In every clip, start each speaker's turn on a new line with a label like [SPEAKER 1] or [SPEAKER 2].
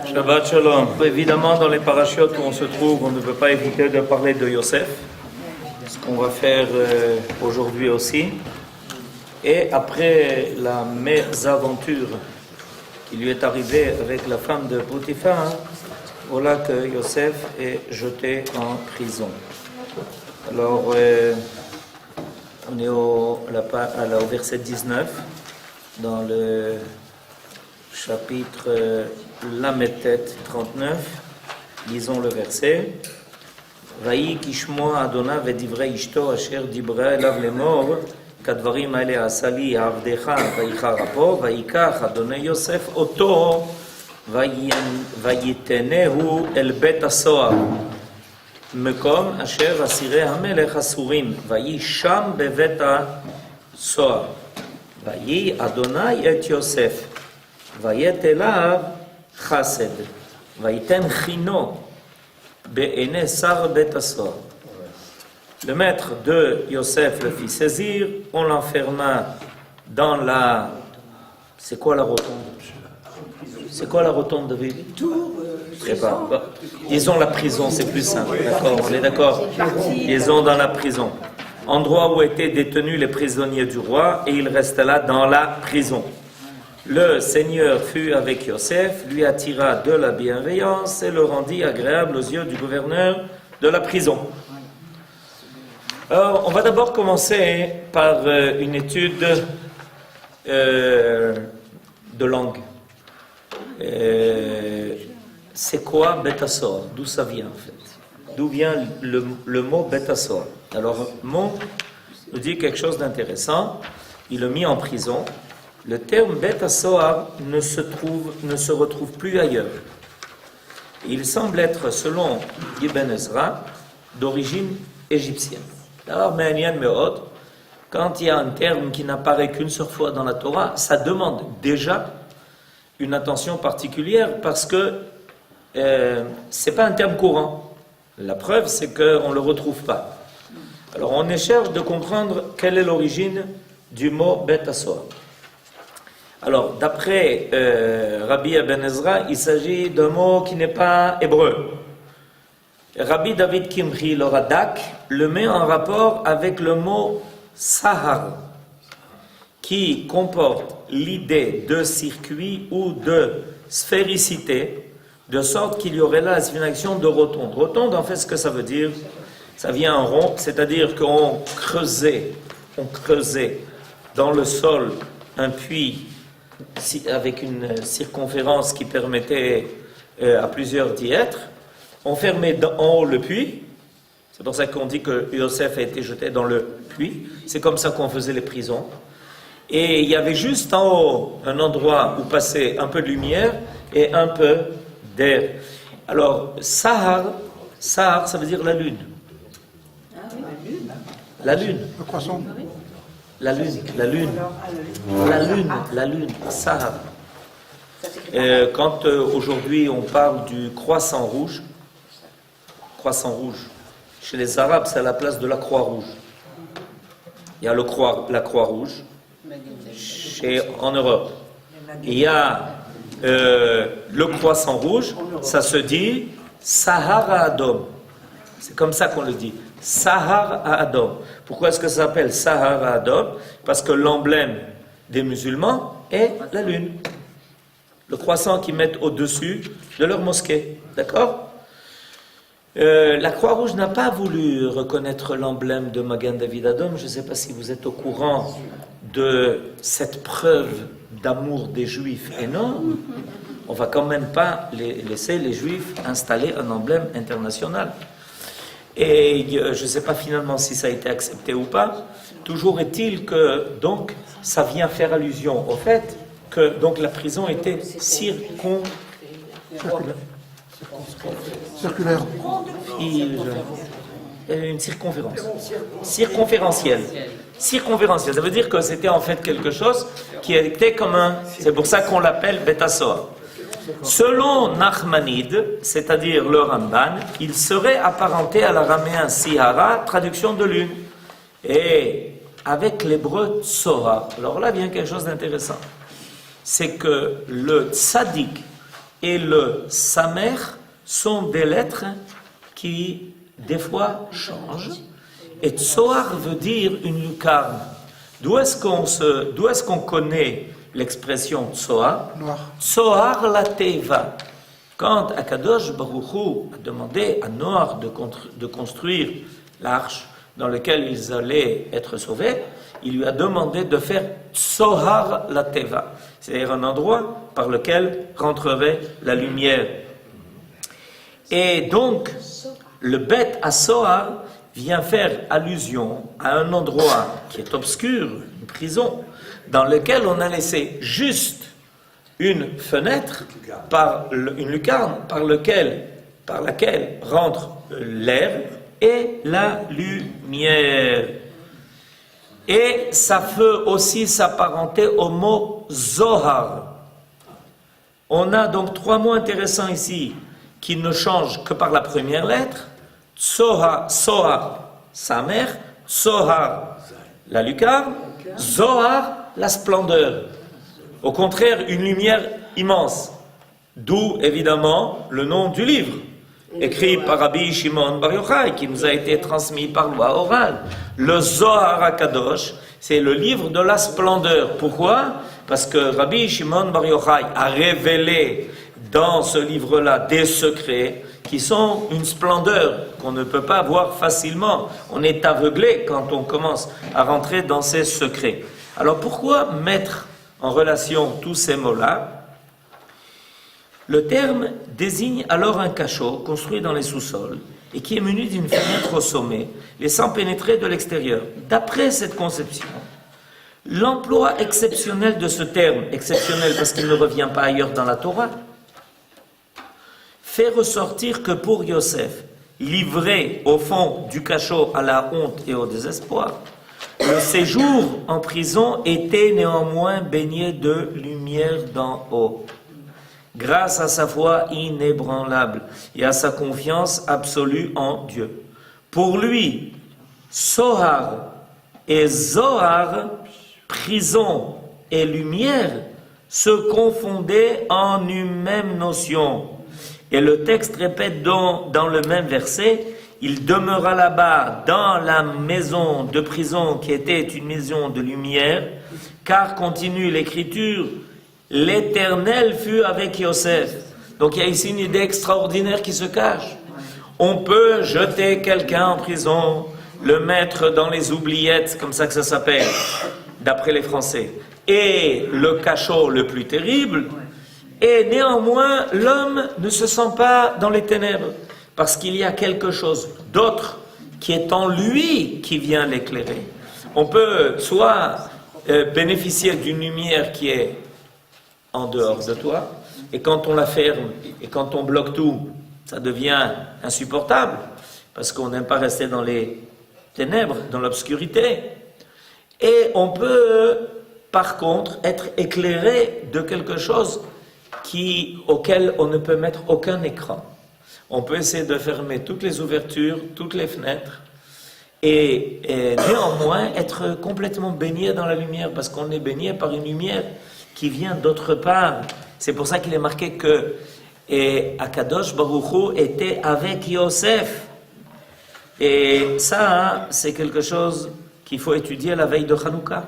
[SPEAKER 1] Shabbat Shalom. Évidemment, dans les parachutes où on se trouve, on ne peut pas éviter de parler de Yosef, ce qu'on va faire aujourd'hui aussi. Et après la mésaventure qui lui est arrivée avec la femme de Potiphar, voilà que Yosef est jeté en prison. Alors, on est au verset 19, dans le chapitre Lametet 39, lisons le verset. Vayi kishmoa Adona vedivrei ishto asher dibra elav lemor kadvarim haele asali avdecha vayichar apo vayikach Adonai Yosef oto vayitenehu el bet hasoar mekom asher asirei hamelech asurim vayi sham bevet hasoar vayi Adonai et Yosef vayet elav chased vayiten chino be'ene sar bet hasoar. Le maître de Yosef le fit saisir, on l'enferma dans la... C'est quoi la rotonde? C'est quoi la rotonde, David? Je sais pas. Bon. Disons la prison, c'est plus simple. D'accord, on est d'accord. Disons dans la prison. Endroit où étaient détenus les prisonniers du roi, et il resta là dans la prison. Le Seigneur fut avec Yosef, lui attira de la bienveillance et le rendit agréable aux yeux du gouverneur de la prison. Alors, on va d'abord commencer par une étude de langue. C'est quoi Bet hasoar? D'où ça vient en fait? D'où vient le mot Bet hasoar? Alors, le mot nous dit quelque chose d'intéressant. Il est mis en prison. Le terme Bet hasoar ne se retrouve plus ailleurs. Il semble être, selon Ibn Ezra, d'origine égyptienne. Alors, quand il y a un terme qui n'apparaît qu'une seule fois dans la Torah, ça demande déjà une attention particulière parce que c'est pas un terme courant. La preuve, c'est qu'on ne le retrouve pas. Alors, on cherche de comprendre quelle est l'origine du mot Bet hasoar. Alors, d'après Rabbi Ibn Ezra, il s'agit d'un mot qui n'est pas hébreu. Rabbi David Kimchi, le Radak, le met en rapport avec le mot sahar, qui comporte l'idée de circuit ou de sphéricité, de sorte qu'il y aurait là une action de rotonde. Rotonde, en fait, ce que ça veut dire, ça vient en rond, c'est-à-dire qu'on creusait dans le sol un puits avec une circonférence qui permettait à plusieurs d'y être. On fermait en haut le puits, c'est pour ça qu'on dit que Yosef a été jeté dans le puits, c'est comme ça qu'on faisait les prisons. Et il y avait juste en haut un endroit où passait un peu de lumière et un peu d'air. Alors, Sahar, ça veut dire la lune. La lune.
[SPEAKER 2] Le croissant.
[SPEAKER 1] La lune, Sahar. Quand aujourd'hui on parle du croissant rouge, chez les Arabes c'est à la place de la croix rouge. Il y a la croix rouge en Europe. Il y a le croissant rouge, ça se dit Sahara Adom. C'est comme ça qu'on le dit. Sahara Adom. Pourquoi est-ce que ça s'appelle Sahara Adom? Parce que l'emblème des musulmans est la lune. Le croissant qu'ils mettent au-dessus de leur mosquée. D'accord? La Croix-Rouge n'a pas voulu reconnaître l'emblème de Magan David Adom. Je ne sais pas si vous êtes au courant de cette preuve d'amour des Juifs énorme. On ne va quand même pas laisser les Juifs installer un emblème international. Et je ne sais pas finalement si ça a été accepté ou pas. Toujours est-il que donc ça vient faire allusion au fait que donc la prison était
[SPEAKER 2] Circulaire.
[SPEAKER 1] Une circonférentielle. Circonférentielle, ça veut dire que c'était en fait quelque chose qui était commun. C'est pour ça qu'on l'appelle Bet hasoar. Selon Nachmanide, c'est-à-dire le Ramban, il serait apparenté à l'araméen Sihara, traduction de lune. Et avec l'hébreu Tsohar, alors là vient quelque chose d'intéressant. C'est que le tzaddik et le samer sont des lettres qui, des fois, changent. Et tsoar veut dire une lucarne. D'où est-ce qu'on connaît l'expression tsoar? Tsoar la teva. Quand Akadosh Baruch Hu a demandé à Noach de construire l'arche dans laquelle ils allaient être sauvés, il lui a demandé de faire tsoar la teva, c'est-à-dire un endroit par lequel rentrerait la lumière. Et donc, le Bet Asoar vient faire allusion à un endroit qui est obscur, une prison, dans lequel on a laissé juste une fenêtre, une lucarne, par laquelle rentre l'air et la lumière. Et ça peut aussi s'apparenter au mot Zohar. On a donc 3 mots intéressants ici, qui ne changent que par la première lettre. Sohar, sa mère, Sohar, la lucarne, Zohar, la splendeur. Au contraire, une lumière immense. D'où, évidemment, le nom du livre, écrit par Rabbi Shimon Bar Yochai, qui nous a été transmis par loi orale. Le Zohar HaKadosh, c'est le livre de la splendeur. Pourquoi? Parce que Rabbi Shimon Bar Yochai a révélé dans ce livre-là des secrets qui sont une splendeur qu'on ne peut pas voir facilement. On est aveuglé quand on commence à rentrer dans ces secrets. Alors pourquoi mettre en relation tous ces mots-là? Le terme désigne alors un cachot construit dans les sous-sols et qui est muni d'une fenêtre au sommet, laissant pénétrer de l'extérieur. D'après cette conception, l'emploi exceptionnel de ce terme, exceptionnel parce qu'il ne revient pas ailleurs dans la Torah, fait ressortir que pour Yosef, livré au fond du cachot à la honte et au désespoir, le séjour en prison était néanmoins baigné de lumière d'en haut. Grâce à sa foi inébranlable et à sa confiance absolue en Dieu. Pour lui, Sohar et Zohar, prison et lumière, se confondaient en une même notion. Et le texte répète donc dans le même verset, il demeura là-bas dans la maison de prison qui était une maison de lumière, car continue l'écriture, l'Éternel fut avec Yosef. Donc il y a ici une idée extraordinaire qui se cache. On peut jeter quelqu'un en prison, le mettre dans les oubliettes, c'est comme ça que ça s'appelle, d'après les Français, et le cachot le plus terrible, et néanmoins l'homme ne se sent pas dans les ténèbres, parce qu'il y a quelque chose d'autre qui est en lui qui vient l'éclairer. On peut soit bénéficier d'une lumière qui est en dehors de toi, et quand on la ferme, et quand on bloque tout, ça devient insupportable, parce qu'on n'aime pas rester dans les ténèbres, dans l'obscurité. Et on peut, par contre, être éclairé de quelque chose auquel on ne peut mettre aucun écran. On peut essayer de fermer toutes les ouvertures, toutes les fenêtres, et néanmoins être complètement baigné dans la lumière, parce qu'on est baigné par une lumière qui vient d'autre part. C'est pour ça qu'il est marqué que Akadosh Baruch Hu était avec Yosef. Et ça, c'est quelque chose qu'il faut étudier la veille de Hanouka.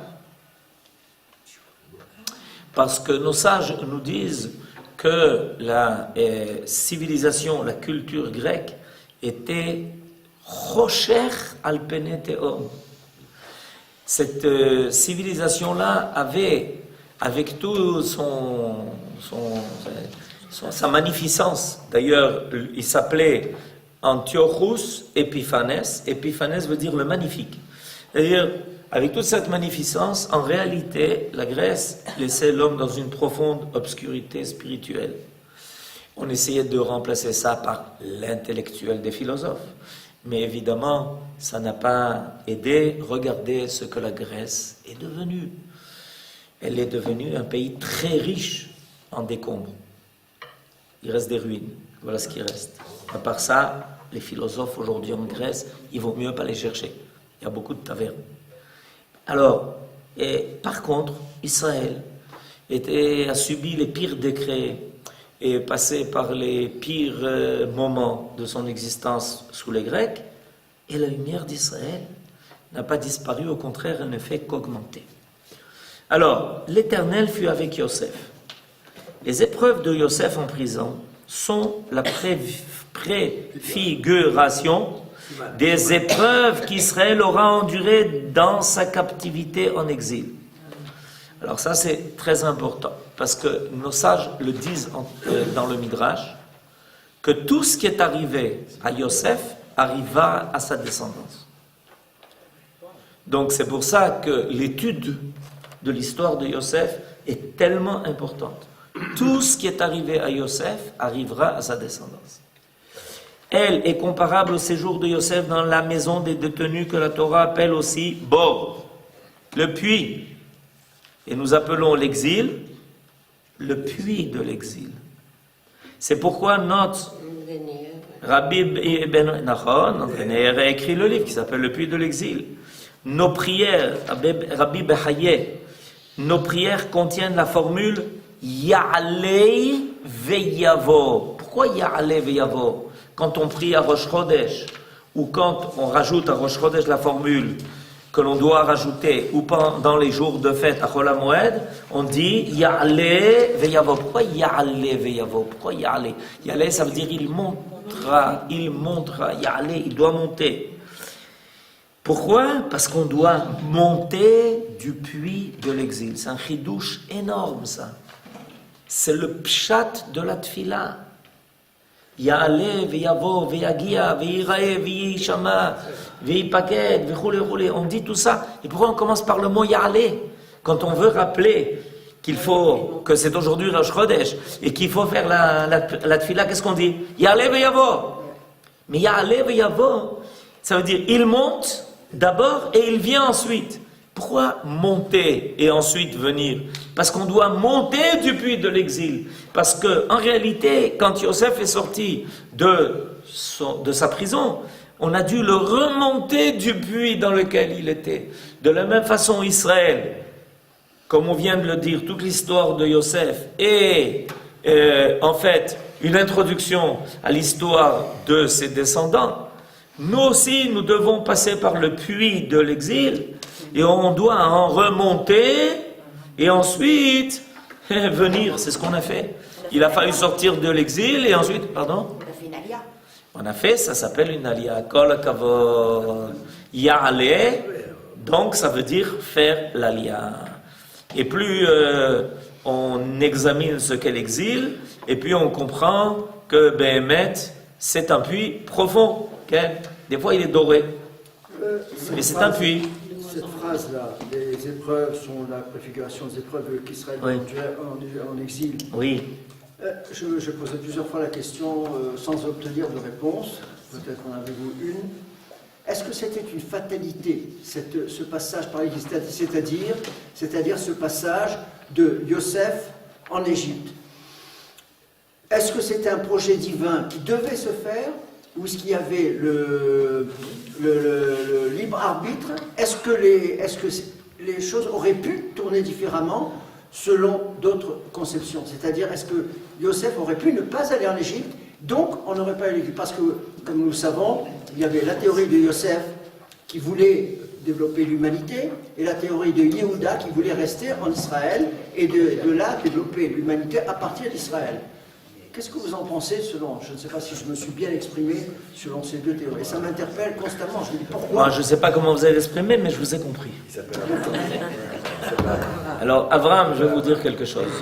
[SPEAKER 1] Parce que nos sages nous disent que la civilisation, la culture grecque était rocher al pene teom. Cette civilisation-là avait, avec tout sa magnificence, d'ailleurs il s'appelait Antiochus Epiphanes. Epiphanes veut dire le magnifique. C'est-à-dire, avec toute cette magnificence, en réalité, la Grèce laissait l'homme dans une profonde obscurité spirituelle. On essayait de remplacer ça par l'intellectuel des philosophes. Mais évidemment, ça n'a pas aidé. Regardez ce que la Grèce est devenue. Elle est devenue un pays très riche en décombres. Il reste des ruines. Voilà ce qui reste. À part ça, les philosophes aujourd'hui en Grèce, il vaut mieux pas les chercher. Il y a beaucoup de tavernes. Alors, par contre, Israël a subi les pires décrets et passé par les pires moments de son existence sous les Grecs, et la lumière d'Israël n'a pas disparu, au contraire, elle ne fait qu'augmenter. Alors, l'Éternel fut avec Yosef. Les épreuves de Yosef en prison sont la préfiguration des épreuves qu'Israël aura endurées dans sa captivité en exil. Alors ça, c'est très important, parce que nos sages le disent dans le Midrash, que tout ce qui est arrivé à Yosef arriva à sa descendance. Donc c'est pour ça que l'étude de l'histoire de Yosef est tellement importante. Tout ce qui est arrivé à Yosef arrivera à sa descendance. Elle est comparable au séjour de Yosef dans la maison des détenus que la Torah appelle aussi Bor, le puits. Et nous appelons l'exil le puits de l'exil. C'est pourquoi notre Rabbi Ben Nachon a écrit le livre qui s'appelle Le puits de l'exil. Nos prières, Rabbi Behaye, nos prières contiennent la formule Ya'alei Veyavo. Pourquoi Ya'alei Veyavo? Quand on prie à Rosh Chodesh, ou quand on rajoute à Rosh Chodesh la formule que l'on doit rajouter, ou pendant les jours de fête à Chol HaMoed, on dit Ya'alei Veyavo. Pourquoi Ya'alei Veyavo? Pourquoi Ya'alei? Ya'alei, ça veut dire il montera, Ya'alei, il doit monter. Pourquoi? Parce qu'on doit monter du puits de l'exil. C'est un chidouche énorme, ça. C'est le pshat de la tfila. Ya'aleh, veyavo, veyagia, veyirae, veyishama, veyipaked, veyroulé. On dit tout ça. Et pourquoi on commence par le mot Ya'aleh? Quand on veut rappeler que c'est aujourd'hui Rosh Chodesh et qu'il faut faire la tfila, qu'est-ce qu'on dit? Ya'aleh, veyavo. Mais Ya'aleh, veyavo, ça veut dire il monte d'abord et il vient ensuite. Pourquoi monter et ensuite venir? Parce qu'on doit monter du puits de l'exil. Parce qu'en réalité, quand Yosef est sorti de sa prison, on a dû le remonter du puits dans lequel il était. De la même façon, Israël, comme on vient de le dire, toute l'histoire de Yosef est en fait une introduction à l'histoire de ses descendants. Nous aussi, nous devons passer par le puits de l'exil et on doit en remonter et ensuite venir. C'est ce qu'on a fait. Il a fallu sortir de l'exil et ensuite, pardon? On a fait, ça s'appelle une alia. Kol kavod ya'aleh, donc ça veut dire faire l'alia. Et plus on examine ce qu'est l'exil, et puis on comprend que Behemet, c'est un puits profond. Okay. Des fois, il est doré, mais c'est un puits.
[SPEAKER 2] Cette phrase-là, les épreuves sont la préfiguration des épreuves qu'Israël en exil.
[SPEAKER 1] Oui.
[SPEAKER 2] Je posais plusieurs fois la question sans obtenir de réponse. Peut-être en avez-vous une. Est-ce que c'était une fatalité, ce passage par c'est-à-dire ce passage de Yosef en Égypte? Est-ce que c'était un projet divin qui devait se faire? Ou est-ce qu'il y avait le libre arbitre? Est-ce que les choses auraient pu tourner différemment selon d'autres conceptions? C'est-à-dire, est-ce que Yosef aurait pu ne pas aller en Égypte, donc on n'aurait pas eu l'Égypte? Parce que, comme nous le savons, il y avait la théorie de Yosef qui voulait développer l'humanité, et la théorie de Yehuda qui voulait rester en Israël, et de là développer l'humanité à partir d'Israël. Qu'est-ce que vous en pensez selon, je ne sais pas si je me suis bien exprimé selon ces deux théories. Ça m'interpelle constamment, je me dis pourquoi.
[SPEAKER 1] Moi, je ne sais pas comment vous avez exprimé, mais je vous ai compris. Alors, Abraham, je vais vous dire quelque chose.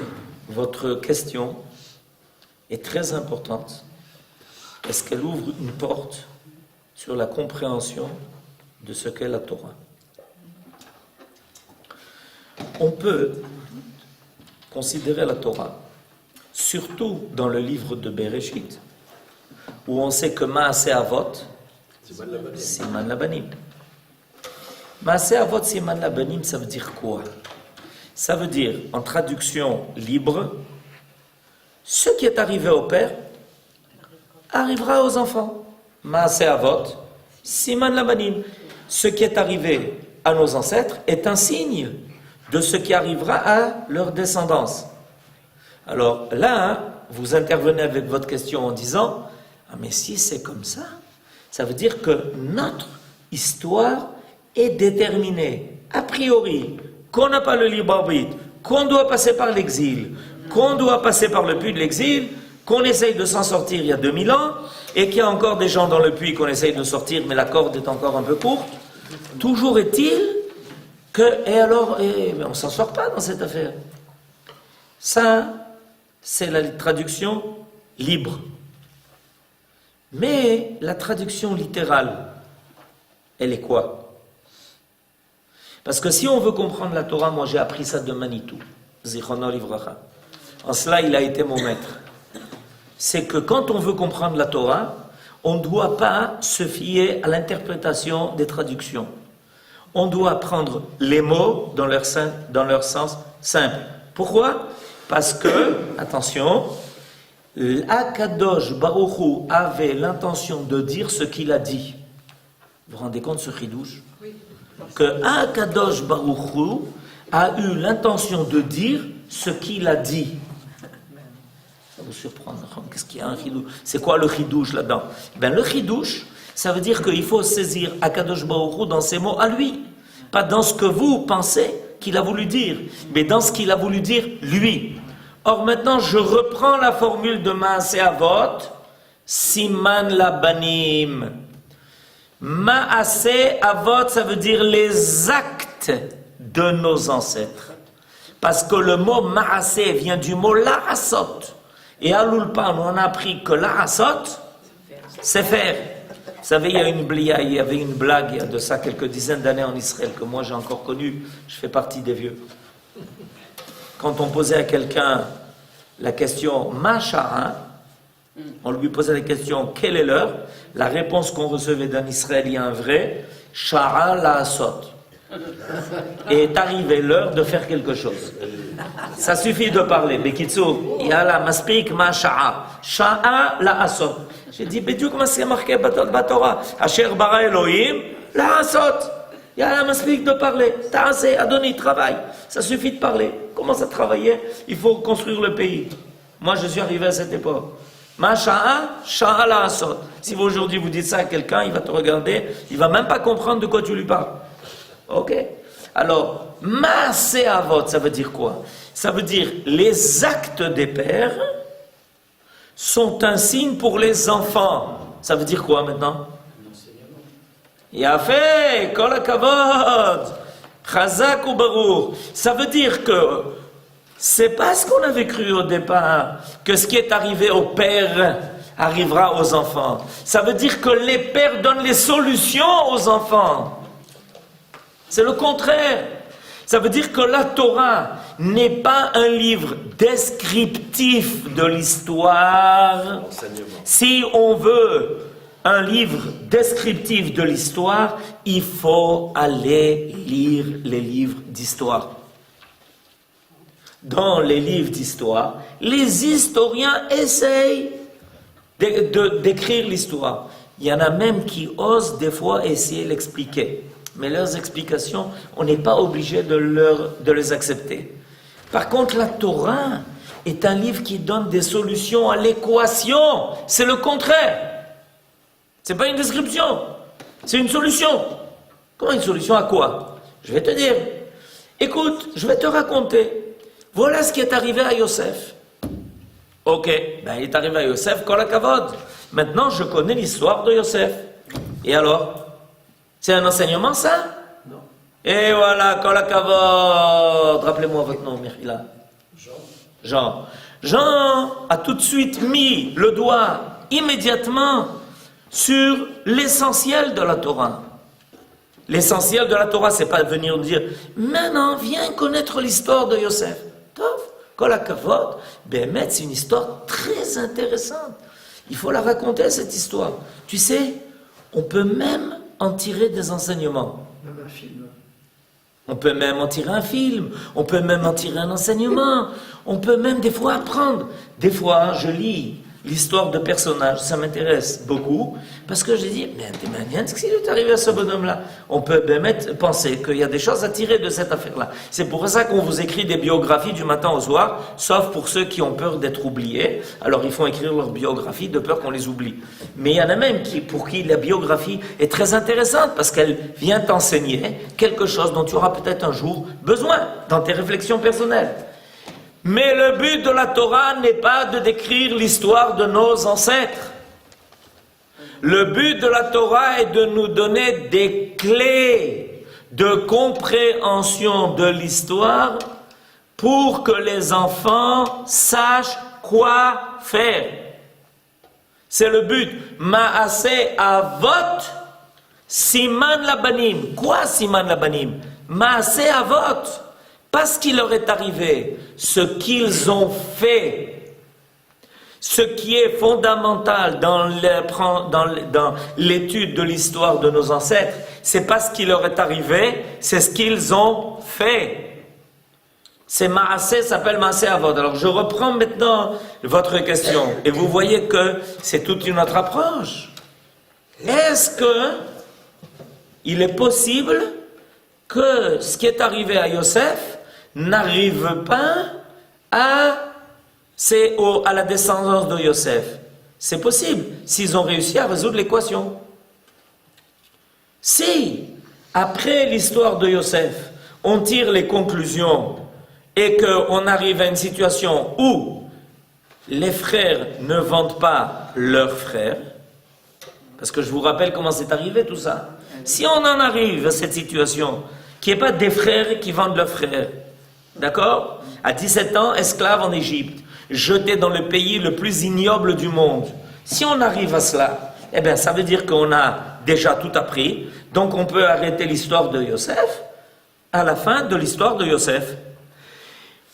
[SPEAKER 1] Votre question est très importante parce qu'elle ouvre une porte sur la compréhension de ce qu'est la Torah. On peut considérer la Torah, surtout dans le livre de Bereshit, où on sait que Maaseh Avot, Siman Labanim. Maaseh Avot, Siman Labanim, ça veut dire quoi? Ça veut dire, en traduction libre, ce qui est arrivé au père arrivera aux enfants. Maaseh Avot, Siman Labanim. Ce qui est arrivé à nos ancêtres est un signe de ce qui arrivera à leur descendance. Alors là, vous intervenez avec votre question en disant « Ah mais si c'est comme ça veut dire que notre histoire est déterminée, a priori, qu'on n'a pas le libre arbitre, qu'on doit passer par l'exil, qu'on doit passer par le puits de l'exil, qu'on essaye de s'en sortir il y a 2000 ans, et qu'il y a encore des gens dans le puits qu'on essaye de sortir, mais la corde est encore un peu courte. Toujours est-il que, et alors, mais on ne s'en sort pas dans cette affaire. Ça, c'est la traduction libre. Mais la traduction littérale, elle est quoi? Parce que si on veut comprendre la Torah, moi j'ai appris ça de Manitou, Zichrono Livracha. En cela, il a été mon maître. C'est que quand on veut comprendre la Torah, on ne doit pas se fier à l'interprétation des traductions. On doit prendre les mots dans leur sens simple. Pourquoi? Parce que, attention, l'Akadosh Baruch Hu avait l'intention de dire ce qu'il a dit. Vous vous rendez compte ce chidouche? Que Akadosh Baruch Hu a eu l'intention de dire ce qu'il a dit. Ça vous surprend? Qu'est-ce qu'il y a un chidouche? C'est quoi le chidouche là-dedans? Ben, le chidouche, ça veut dire qu'il faut saisir Akadosh Baruch Hu dans ses mots à lui. Pas dans ce que vous pensez qu'il a voulu dire, mais dans ce qu'il a voulu dire lui. Or maintenant, je reprends la formule de Maaseh Avot, Siman Labanim. Maaseh Avot, ça veut dire les actes de nos ancêtres. Parce que le mot Maaseh vient du mot Larasot. Et à l'Ulpan, on a appris que Larasot, c'est faire. Vous savez, il y avait une blague il y a de ça quelques dizaines d'années en Israël, que moi j'ai encore connu, je fais partie des vieux. Quand on posait à quelqu'un la question « Ma'shara », on lui posait la question « Quelle est l'heure ?» La réponse qu'on recevait d'un Israélien vrai « Shara la'asot ». Et est arrivée l'heure de faire quelque chose. Ça suffit de parler. Bekitsour, yala maspik ma'shara. Sha'a la'asot. J'ai dit, bediou comment c'est marqué dans Torah. Asher bara Elohim la'asot. Yala maspik de parler. Ta'aseh, Adoni, travaille. Ça suffit de parler. Commence à travailler. Il faut construire le pays. Moi, je suis arrivé à cette époque. Ma'sha'a, sha'a la'asot. Si vous aujourd'hui vous dites ça à quelqu'un, il va te regarder, il va même pas comprendre de quoi tu lui parles. Ok? Alors, Maaseh Avot, ça veut dire quoi? Ça veut dire les actes des pères sont un signe pour les enfants. Ça veut dire quoi maintenant? Yafé, kol hakavod, chazak ou barour. Ça veut dire que c'est pas ce qu'on avait cru au départ, que ce qui est arrivé aux pères arrivera aux enfants. Ça veut dire que les pères donnent les solutions aux enfants. C'est le contraire. Ça veut dire que la Torah n'est pas un livre descriptif de l'histoire. Si on veut un livre descriptif de l'histoire, il faut aller lire les livres d'histoire. Dans les livres d'histoire, les historiens essayent d'écrire l'histoire. Il y en a même qui osent des fois essayer de l'expliquer. Mais leurs explications, on n'est pas obligé de les accepter. Par contre, la Torah est un livre qui donne des solutions à l'équation. C'est le contraire. Ce n'est pas une description, c'est une solution. Comment une solution à quoi? Je vais te dire. Écoute, je vais te raconter. Voilà ce qui est arrivé à Yosef. Ok, ben il est arrivé à Yosef, kol hakavod. Maintenant, je connais l'histoire de Yosef. Et alors? C'est un enseignement, ça?
[SPEAKER 2] Non.
[SPEAKER 1] Et voilà, kol hakavod. Rappelez-moi votre nom, Mirila. Jean. Jean a tout de suite mis le doigt immédiatement sur l'essentiel de la Torah. L'essentiel de la Torah, c'est pas de venir dire maintenant, viens connaître l'histoire de Yosef. Tov, kol hakavod. Bémet, c'est une histoire très intéressante. Il faut la raconter, cette histoire. Tu sais, on peut même en tirer des enseignements.
[SPEAKER 2] Même un film.
[SPEAKER 1] On peut même en tirer un film, on peut même en tirer un enseignement, on peut même des fois apprendre. Des fois, je lis l'histoire de personnages, ça m'intéresse beaucoup, parce que j'ai dit, mais qu'est-ce qui est arrivé à ce bonhomme-là? On peut même penser qu'il y a des choses à tirer de cette affaire-là. C'est pour ça qu'on vous écrit des biographies du matin au soir, sauf pour ceux qui ont peur d'être oubliés. Alors ils font écrire leur biographie de peur qu'on les oublie. Mais il y en a même pour qui la biographie est très intéressante, parce qu'elle vient t'enseigner quelque chose dont tu auras peut-être un jour besoin dans tes réflexions personnelles. Mais le but de la Torah n'est pas de décrire l'histoire de nos ancêtres. Le but de la Torah est de nous donner des clés de compréhension de l'histoire pour que les enfants sachent quoi faire. C'est le but. Maaseh avot siman labanim. Quoi siman labanim? Maaseh avot. Parce qu'il leur est arrivé, ce qu'ils ont fait, ce qui est fondamental dans l'étude de l'histoire de nos ancêtres, c'est pas ce qui leur est arrivé, c'est ce qu'ils ont fait. C'est Maaseh, s'appelle Maaseh Avot. Alors je reprends maintenant votre question, et vous voyez que c'est toute une autre approche. Est-ce que il est possible que ce qui est arrivé à Yosef n'arrive pas à la descendance de Yosef? C'est possible, s'ils ont réussi à résoudre l'équation. Si, après l'histoire de Yosef, on tire les conclusions et qu'on arrive à une situation où les frères ne vendent pas leurs frères, parce que je vous rappelle comment c'est arrivé tout ça. Si on en arrive à cette situation, qui n'est pas des frères qui vendent leurs frères, d'accord? À 17 ans, esclave en Égypte, jeté dans le pays le plus ignoble du monde. Si on arrive à cela, eh bien, ça veut dire qu'on a déjà tout appris, donc on peut arrêter l'histoire de Yosef à la fin de l'histoire de Yosef.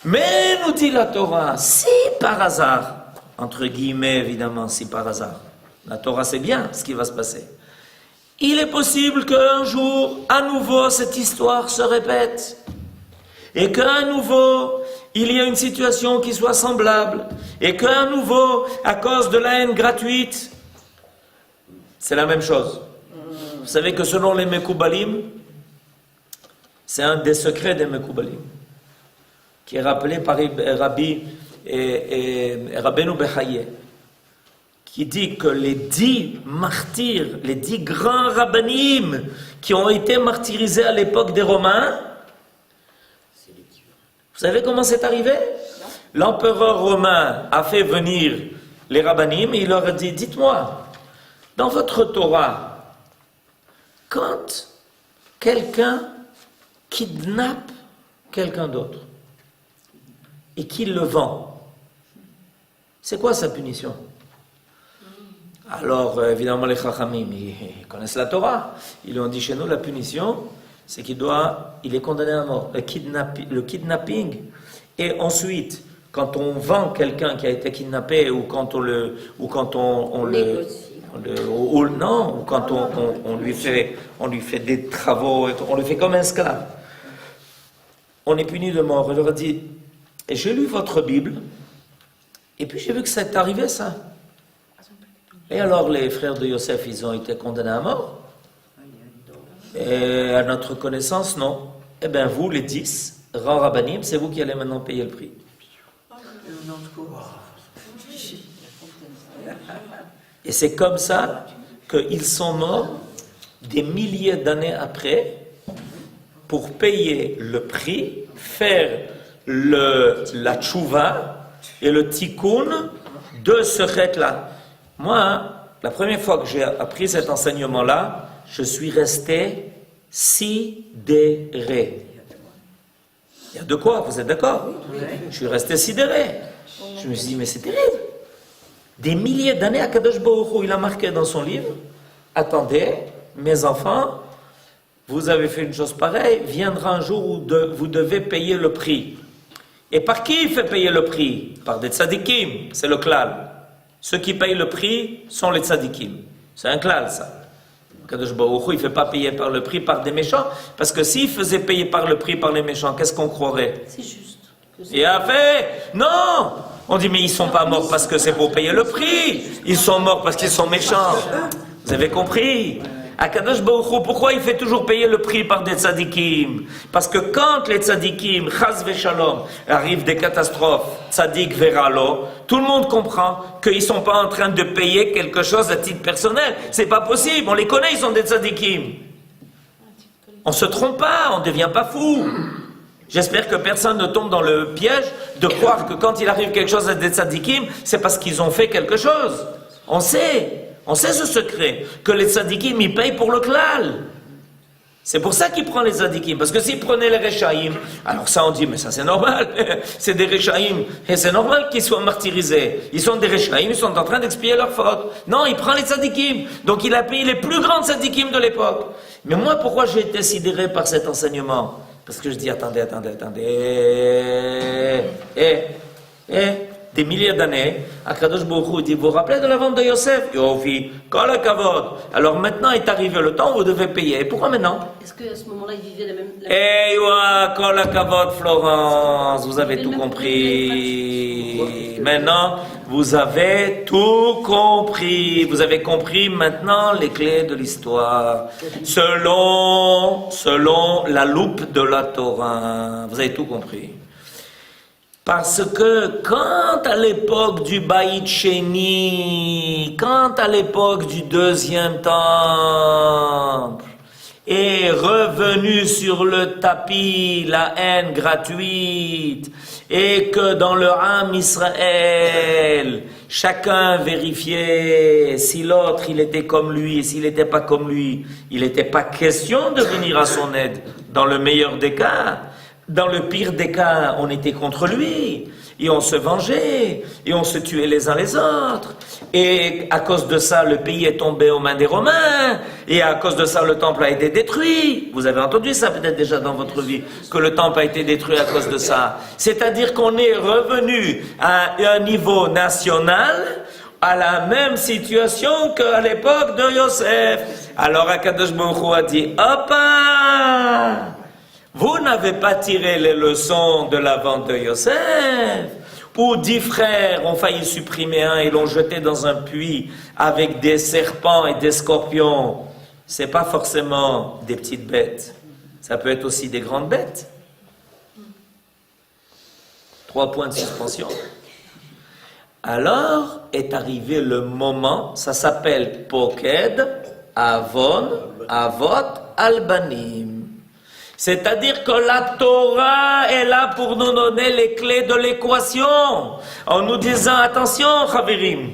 [SPEAKER 1] Mais, nous dit la Torah, si par hasard, entre guillemets évidemment, si par hasard, la Torah sait bien ce qui va se passer, il est possible qu'un jour, à nouveau, cette histoire se répète. Et qu'à nouveau, il y a une situation qui soit semblable. Et qu'à nouveau, à cause de la haine gratuite, c'est la même chose. Vous savez que selon les Mekoubalim, c'est un des secrets des Mekoubalim, qui est rappelé par Rabbi Rabbeinu Bechaye, qui dit que les 10 martyrs, les 10 grands rabbanim qui ont été martyrisés à l'époque des Romains, vous savez comment c'est arrivé? L'empereur romain a fait venir les rabbanim et il leur a dit, dites-moi, dans votre Torah, quand quelqu'un kidnappe quelqu'un d'autre et qu'il le vend, c'est quoi sa punition? Alors, évidemment, les Chachamim, ils connaissent la Torah. Ils lui ont dit, chez nous, la punition, c'est qu'il est condamné à mort. Le kidnapping, et ensuite, quand on vend quelqu'un qui a été kidnappé, ou quand on lui fait des travaux, on le fait comme un esclave, on est puni de mort. Il leur a dit, et j'ai lu votre Bible, et puis j'ai vu que ça est arrivé, ça. Et alors les frères de Yosef, ils ont été condamnés à mort? Et à notre connaissance, non. Eh bien vous, les 10, grands rabbanim, c'est vous qui allez maintenant payer le prix. Et c'est comme ça qu'ils sont morts des milliers d'années après pour payer le prix, faire la tchouva et le tikkun de ce chèque-là. Moi, la première fois que j'ai appris cet enseignement-là, je suis resté sidéré. Il y a de quoi, vous êtes d'accord? Je suis resté sidéré. Je me suis dit, mais c'est terrible. Des milliers d'années, Akadosh Baruch Hu, il a marqué dans son livre, attendez, mes enfants, vous avez fait une chose pareille, viendra un jour où vous devez payer le prix. Et par qui il fait payer le prix? Par des tzadikim, c'est le klal. Ceux qui payent le prix sont les tzadikim. C'est un klal, ça. Kadosh Baruch Hu, il ne fait pas payer par le prix par des méchants, parce que s'il faisait payer par le prix par les méchants, qu'est-ce qu'on croirait?
[SPEAKER 3] C'est juste.
[SPEAKER 1] Et a fait, non, On dit, mais ils sont pas morts parce que c'est pour payer le prix. Ils sont morts parce qu'ils sont méchants. Vous avez compris? Akadosh Baruch Hu, pourquoi il fait toujours payer le prix par des tzadikim? Parce que quand les tzadikim, chas v'shalom, arrivent des catastrophes, tzadik veralo, tout le monde comprend qu'ils ne sont pas en train de payer quelque chose à titre personnel. C'est pas possible, on les connaît, ils sont des tzadikim. On ne se trompe pas, on ne devient pas fou. J'espère que personne ne tombe dans le piège de croire que quand il arrive quelque chose à des tzadikim, c'est parce qu'ils ont fait quelque chose. On sait ce secret, que les tzadikim, ils payent pour le klal. C'est pour ça qu'il prend les tzadikim, parce que s'il prenait les rechaïm, alors ça on dit, mais ça c'est normal, c'est des rechaïm, et c'est normal qu'ils soient martyrisés. Ils sont des rechaïm, ils sont en train d'expier leurs fautes. Non, il prend les tzadikim, donc il a payé les plus grands tzadikim de l'époque. Mais moi, pourquoi j'ai été sidéré par cet enseignement? Parce que je dis, attendez, des milliers d'années, Akadosh Baruch Hu dit, vous vous rappelez de la vente de Yosef? Yofi, kol hakavod. Alors maintenant est arrivé le temps où vous devez payer. Et pourquoi maintenant?
[SPEAKER 3] Est-ce qu'à ce moment-là, il vivait la même...
[SPEAKER 1] Eh ouais, kol hakavod, Florence, vous avez tout compris. Maintenant, vous avez tout compris. Vous avez compris maintenant les clés de l'histoire. Selon la loupe de la Torah. Vous avez tout compris. Parce que quand à l'époque du Baït Sheni, quand à l'époque du deuxième temple, est revenue sur le tapis la haine gratuite, et que dans le Ham Israël, chacun vérifiait si l'autre il était comme lui et s'il n'était pas comme lui, il n'était pas question de venir à son aide, dans le meilleur des cas. Dans le pire des cas, on était contre lui, et on se vengeait, et on se tuait les uns les autres. Et à cause de ça, le pays est tombé aux mains des Romains, et à cause de ça, le temple a été détruit. Vous avez entendu ça peut-être déjà dans votre vie, que le temple a été détruit à cause de ça. C'est-à-dire qu'on est revenu à un niveau national, à la même situation qu'à l'époque de Yosef. Alors Akadosh Baruch Hu a dit, Hoppa! Vous n'avez pas tiré les leçons de la vente de Yosef, où 10 frères ont failli supprimer un et l'ont jeté dans un puits avec des serpents et des scorpions. C'est pas forcément des petites bêtes, ça peut être aussi des grandes bêtes. 3 points de suspension. Alors est arrivé le moment, ça s'appelle Poked, Avon, Avot, Albanim. C'est-à-dire que la Torah est là pour nous donner les clés de l'équation, en nous disant, attention, Chavirim,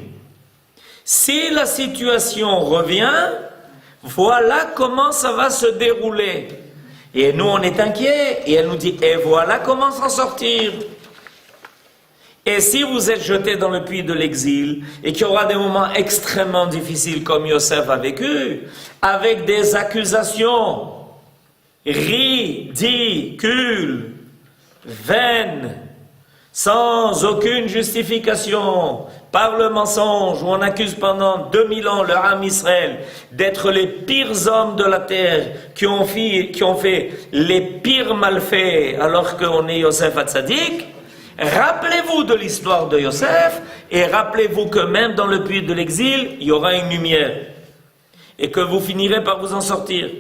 [SPEAKER 1] si la situation revient, voilà comment ça va se dérouler. Et nous, on est inquiets, et elle nous dit, et voilà comment s'en sortir. Et si vous êtes jeté dans le puits de l'exil, et qu'il y aura des moments extrêmement difficiles comme Yosef a vécu, avec des accusations, ridicule, vaine, sans aucune justification, par le mensonge, où on accuse pendant 2000 ans le Ham Israël d'être les pires hommes de la terre, qui ont fait les pires malfaits, alors qu'on est Yosef Hatzadik. Rappelez-vous de l'histoire de Yosef, et rappelez-vous que même dans le puits de l'exil, il y aura une lumière, et que vous finirez par vous en sortir.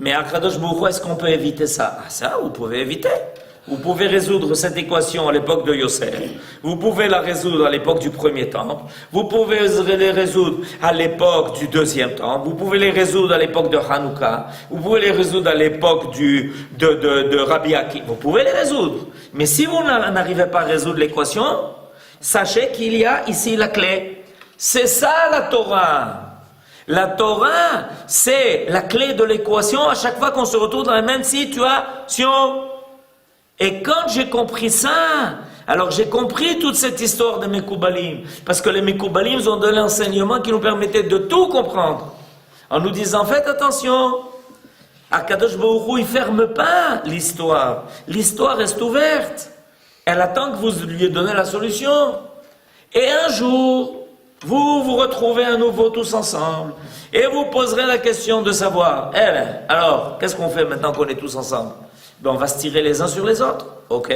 [SPEAKER 1] Mais à Akadosh Baruch Hu, est-ce qu'on peut éviter ça? Ah, ça, vous pouvez éviter. Vous pouvez résoudre cette équation à l'époque de Yosef. Vous pouvez la résoudre à l'époque du premier temple. Vous pouvez les résoudre à l'époque du deuxième temple. Vous pouvez les résoudre à l'époque de Hanouka. Vous pouvez les résoudre à l'époque de Rabbi Akiva. Vous pouvez les résoudre. Mais si vous n'arrivez pas à résoudre l'équation, sachez qu'il y a ici la clé. C'est ça la Torah. La Torah, c'est la clé de l'équation à chaque fois qu'on se retrouve dans la même situation. Et quand j'ai compris ça, alors j'ai compris toute cette histoire de Mekoubalim. Parce que les Mekoubalim ont donné l'enseignement qui nous permettait de tout comprendre. En nous disant, faites attention, Akadosh Baruch Hu, il ne ferme pas l'histoire. L'histoire reste ouverte. Elle attend que vous lui donniez la solution. Et un jour, vous vous retrouvez à nouveau tous ensemble et vous poserez la question de savoir, alors, qu'est-ce qu'on fait maintenant qu'on est tous ensemble? Ben, on va se tirer les uns sur les autres, ok?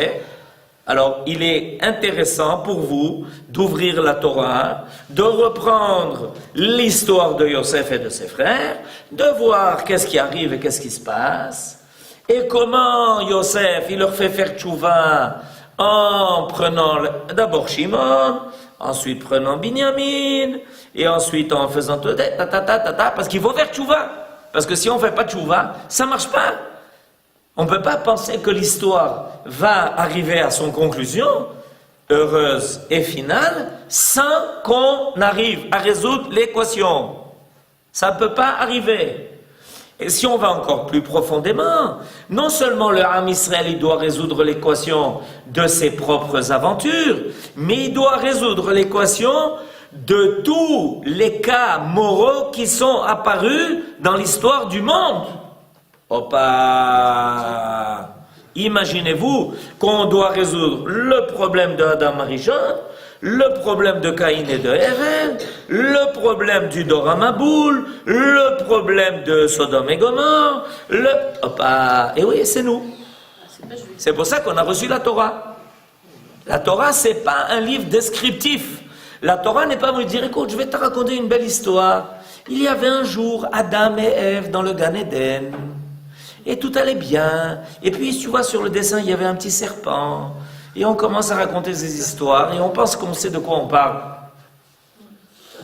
[SPEAKER 1] Alors, il est intéressant pour vous d'ouvrir la Torah, de reprendre l'histoire de Yosef et de ses frères, de voir qu'est-ce qui arrive et qu'est-ce qui se passe, et comment Yosef, il leur fait faire tchouva en prenant d'abord Shimon, ensuite prenant Binyamin, et ensuite en faisant parce qu'il faut faire tchouva. Parce que si on ne fait pas tchouva, ça ne marche pas. On ne peut pas penser que l'histoire va arriver à son conclusion, heureuse et finale, sans qu'on arrive à résoudre l'équation. Ça ne peut pas arriver. Et si on va encore plus profondément, non seulement le Ham Israël il doit résoudre l'équation de ses propres aventures, mais il doit résoudre l'équation de tous les cas moraux qui sont apparus dans l'histoire du monde. Opa! Imaginez-vous qu'on doit résoudre le problème de Adam Arishon, le problème de Caïn et de Hevel, le problème du Dor HaMaboul, le problème de Sodome et Gomorrhe, et oui, c'est nous. C'est pour ça qu'on a reçu la Torah. La Torah, c'est pas un livre descriptif. La Torah n'est pas me dire, écoute, je vais te raconter une belle histoire. Il y avait un jour Adam et Ève dans le Gan Eden. Et tout allait bien. Et puis, tu vois, sur le dessin, il y avait un petit serpent. Et on commence à raconter ces histoires. Et on pense qu'on sait de quoi on parle.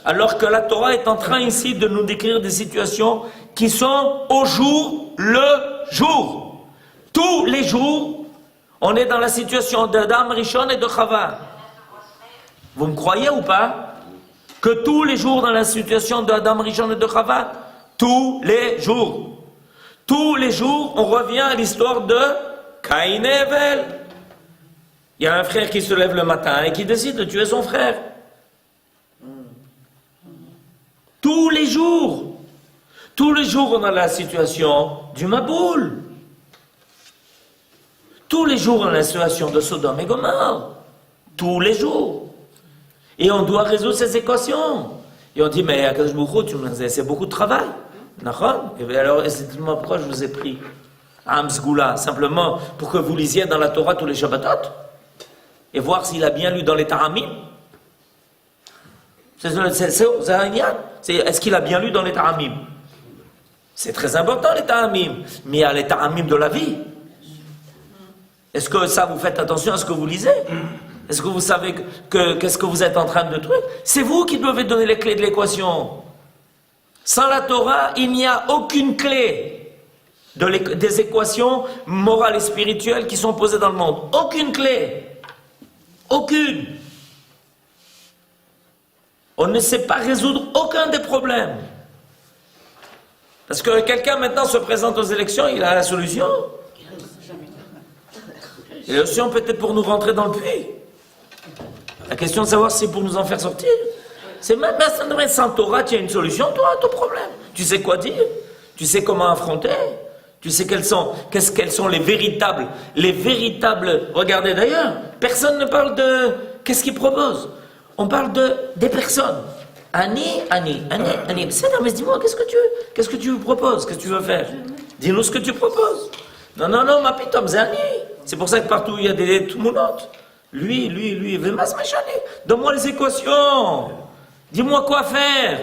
[SPEAKER 1] Alors que la Torah est en train ici de nous décrire des situations qui sont au jour le jour. Tous les jours, on est dans la situation d'Adam, Rishon et de Chava. Vous me croyez ou pas? Que tous les jours dans la situation d'Adam, Rishon et de Chava, tous les jours. Tous les jours, on revient à l'histoire de Caïn et Hevel. Il y a un frère qui se lève le matin et qui décide de tuer son frère. Tous les jours, on a la situation du Maboul. Tous les jours, on a la situation de Sodome et Gomorrhe. Tous les jours. Et on doit résoudre ces équations. Et on dit, mais Akadosh Baruch Hu, c'est beaucoup de travail. Et alors, dites-moi pourquoi je vous ai pris Amsgoula, simplement pour que vous lisiez dans la Torah tous les Shabbatot et voir s'il a bien lu dans les Taramim. Est-ce qu'il a bien lu dans les Taramim? C'est très important les Taramim, mais il y a les Taramim de la vie. Est-ce que ça, vous faites attention à ce que vous lisez? Est-ce que vous savez qu'est-ce que vous êtes en train de trouver? C'est vous qui devez donner les clés de l'équation. Sans la Torah, il n'y a aucune clé des équations morales et spirituelles qui sont posées dans le monde. Aucune clé. Aucune. On ne sait pas résoudre aucun des problèmes. Parce que quelqu'un maintenant se présente aux élections, il a la solution. Et la solution peut-être pour nous rentrer dans le puits. La question de savoir si c'est pour nous en faire sortir. C'est même sans Torah, tu as une solution, toi, à ton problème. Tu sais quoi dire, tu sais comment affronter, tu sais quels sont les véritables. Regardez d'ailleurs, personne ne parle de qu'est-ce qu'il propose. On parle des personnes. Ani. Mais dis-moi, qu'est-ce que tu proposes, qu'est-ce que tu veux faire? Dis-nous ce que tu proposes. Non, ma pitom, c'est Ani. C'est pour ça que partout il y a des Tmounotes. Lui, Vemas Machani. Donne-moi les équations. Dis-moi quoi faire.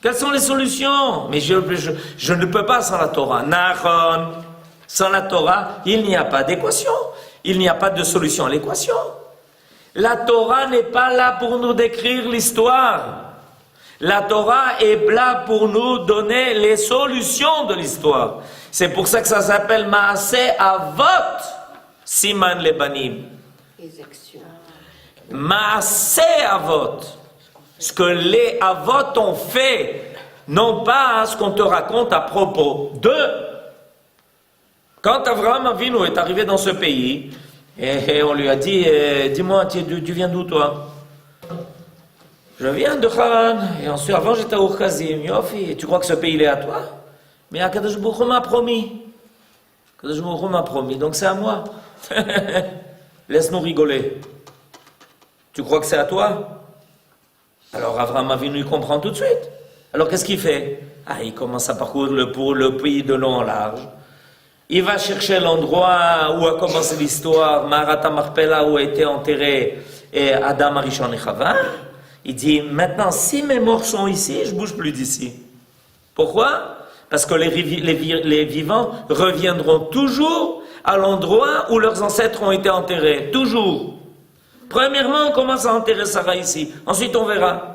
[SPEAKER 1] Quelles sont les solutions? Mais je ne peux pas sans la Torah. Nahon. Sans la Torah, il n'y a pas d'équation. Il n'y a pas de solution à l'équation. La Torah n'est pas là pour nous décrire l'histoire. La Torah est là pour nous donner les solutions de l'histoire. C'est pour ça que ça s'appelle Maaseh Avot Siman Lebanim. Maaseh Avot. Ce que les Avot ont fait, non pas ce qu'on te raconte à propos d'eux. Quand Avraham Avinu est arrivé dans ce pays, et on lui a dit, dis-moi, tu viens d'où toi? Je viens de Haran, et ensuite avant j'étais à Urkazim, Yofi, et tu crois que ce pays est à toi? Mais Akadosh Baruch Hu m'a promis. Akadosh Baruch Hu m'a promis, donc c'est à moi. Laisse-nous rigoler. Tu crois que c'est à toi? Alors Avraham Avinu il comprend tout de suite. Alors qu'est-ce qu'il fait? Il commence à parcourir le pays de long en large. il va chercher l'endroit où a commencé l'histoire, Maharat Marpella, où a été enterré Adam Arishon et Chava. Il dit, maintenant, si mes morts sont ici, je ne bouge plus d'ici. Pourquoi? Parce que les vivants reviendront toujours à l'endroit où leurs ancêtres ont été enterrés. Toujours. Premièrement, on commence à enterrer Sarah ici. Ensuite, on verra.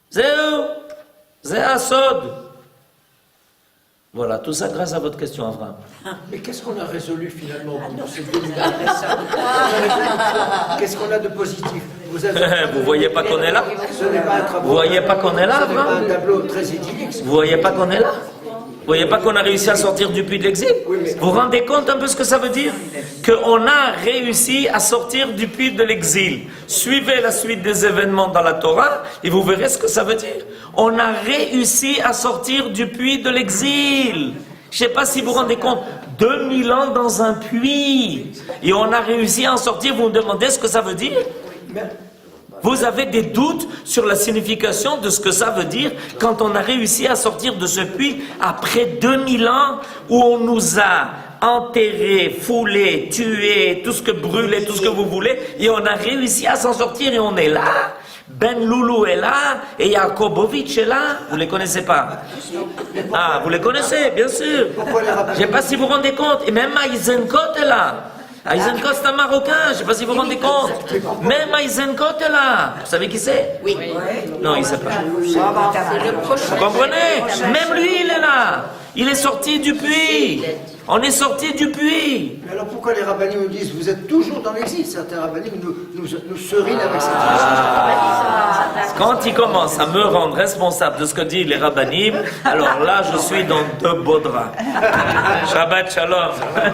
[SPEAKER 1] C'est Asod. Voilà, tout ça grâce à votre question, Abraham.
[SPEAKER 2] Mais qu'est-ce qu'on a résolu finalement pour ces 2000 Qu'est-ce qu'on a de positif?
[SPEAKER 1] Vous voyez pas qu'on est là?
[SPEAKER 2] Ce n'est pas un tableau.
[SPEAKER 1] Vous voyez pas qu'on est là,
[SPEAKER 2] Ce n'est pas
[SPEAKER 1] Abraham?
[SPEAKER 2] un tableau très idyllique.
[SPEAKER 1] Vous voyez pas qu'on est là? Vous voyez pas qu'on a réussi à sortir du puits de l'exil? Vous vous rendez compte un peu ce que ça veut dire? Qu'on a réussi à sortir du puits de l'exil. Suivez la suite des événements dans la Torah et vous verrez ce que ça veut dire. On a réussi à sortir du puits de l'exil. Je ne sais pas si vous vous rendez compte, 2000 ans dans un puits. Et on a réussi à en sortir, vous me demandez ce que ça veut dire? Vous avez des doutes sur la signification de ce que ça veut dire quand on a réussi à sortir de ce puits après 2000 ans où on nous a enterrés, foulés, tués, tout ce que brûlés, tout ce que vous voulez, et on a réussi à s'en sortir et on est là. Ben Loulou est là et Yakobovitch est là. Vous les connaissez pas? Ah, vous les connaissez, bien sûr. Je ne sais pas si vous vous rendez compte. Et même Eisenkot est là. Eisenkot, c'est un Marocain, je ne sais pas si vous vous rendez compte. Même Eisenkot est là. Vous savez qui c'est?
[SPEAKER 3] Oui.
[SPEAKER 1] Non, il ne sait pas.
[SPEAKER 3] C'est le prochain.
[SPEAKER 1] Vous comprenez? Même lui, il est là. Il est sorti du puits. On est sorti du puits.
[SPEAKER 2] Mais alors pourquoi les rabbinim nous disent vous êtes toujours dans l'exil? Certains rabbinim nous serinent avec cette
[SPEAKER 1] Quand il commence à me rendre responsable de ce que disent les rabbinim, alors là, je suis dans de beaux draps. Shabbat shalom.